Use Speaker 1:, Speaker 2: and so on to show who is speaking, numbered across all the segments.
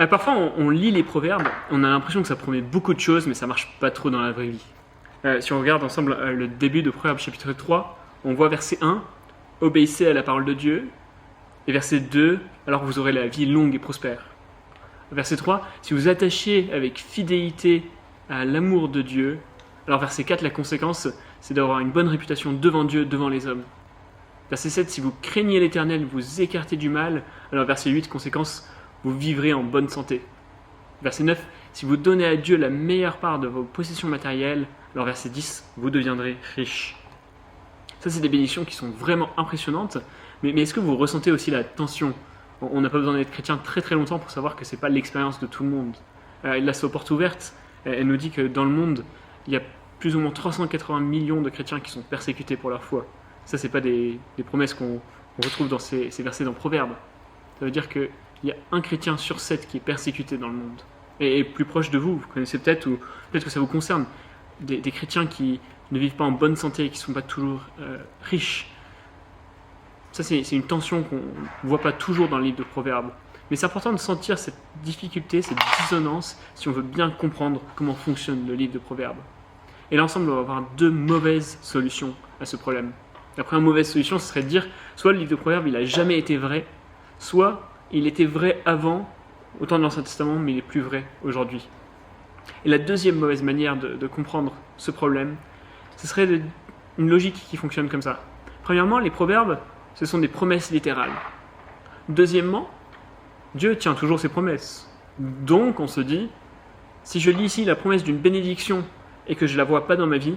Speaker 1: Parfois, on lit les proverbes, on a l'impression que ça promet beaucoup de choses, mais ça marche pas trop dans la vraie vie. Si on regarde ensemble le début de Proverbes chapitre 3, on voit verset 1, « Obéissez à la parole de Dieu », et verset 2, « Alors vous aurez la vie longue et prospère ». Verset 3, « Si vous attachez avec fidélité à l'amour de Dieu », alors verset 4, la conséquence, c'est d'avoir une bonne réputation devant Dieu, devant les hommes. Verset 7, « Si vous craignez l'Éternel, vous écartez du mal », alors verset 8, conséquence, vous vivrez en bonne santé. Verset 9, si vous donnez à Dieu la meilleure part de vos possessions matérielles, alors verset 10, vous deviendrez riche. Ça, c'est des bénédictions qui sont vraiment impressionnantes, mais est-ce que vous ressentez aussi la tension ? On n'a pas besoin d'être chrétien très très longtemps pour savoir que ce n'est pas l'expérience de tout le monde. Là, c'est aux portes ouvertes, elle nous dit que dans le monde, il y a plus ou moins 380 millions de chrétiens qui sont persécutés pour leur foi. Ça, ce n'est pas des promesses qu'on retrouve dans ces versets dans Proverbes. Ça veut dire qu'il y a un chrétien sur 7 qui est persécuté dans le monde. Et plus proche de vous, vous connaissez peut-être, ou peut-être que ça vous concerne, des chrétiens qui ne vivent pas en bonne santé et qui ne sont pas toujours riches. Ça, c'est une tension qu'on ne voit pas toujours dans le livre de Proverbes. Mais c'est important de sentir cette difficulté, cette dissonance, si on veut bien comprendre comment fonctionne le livre de Proverbes. Et là, ensemble, on va avoir deux mauvaises solutions à ce problème. La première mauvaise solution, ce serait de dire, soit le livre de Proverbes, il n'a jamais été vrai, soit il était vrai avant, au temps de l'Ancien Testament, mais il n'est plus vrai aujourd'hui. Et la deuxième mauvaise manière de comprendre ce problème, ce serait une logique qui fonctionne comme ça. Premièrement, les proverbes, ce sont des promesses littérales. Deuxièmement, Dieu tient toujours ses promesses. Donc, on se dit, si je lis ici la promesse d'une bénédiction et que je ne la vois pas dans ma vie,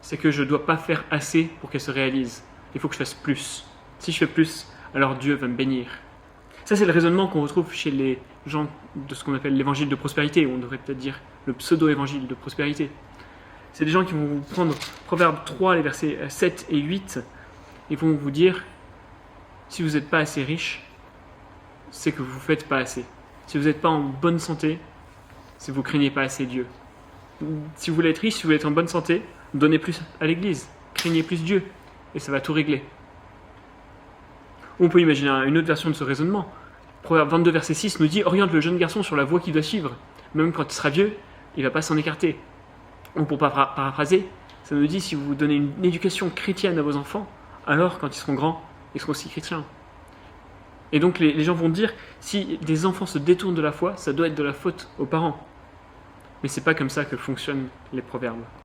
Speaker 1: c'est que je ne dois pas faire assez pour qu'elle se réalise. Il faut que je fasse plus. Si je fais plus, alors Dieu va me bénir. Ça, c'est le raisonnement qu'on retrouve chez les gens de ce qu'on appelle l'évangile de prospérité, ou on devrait peut-être dire le pseudo-évangile de prospérité. C'est des gens qui vont vous prendre Proverbe 3, les versets 7 et 8, et vont vous dire, si vous n'êtes pas assez riche, c'est que vous ne faites pas assez. Si vous n'êtes pas en bonne santé, c'est que vous ne craignez pas assez Dieu. Si vous voulez être riche, si vous voulez être en bonne santé, donnez plus à l'église, craignez plus Dieu, et ça va tout régler. On peut imaginer une autre version de ce raisonnement. Proverbe 22, verset 6 nous dit « Oriente le jeune garçon sur la voie qu'il doit suivre. Même quand il sera vieux, il ne va pas s'en écarter. » Ou pour paraphraser, ça nous dit « Si vous donnez une éducation chrétienne à vos enfants, alors quand ils seront grands, ils seront aussi chrétiens. » Et donc les gens vont dire « Si des enfants se détournent de la foi, ça doit être de la faute aux parents. » Mais ce n'est pas comme ça que fonctionnent les proverbes.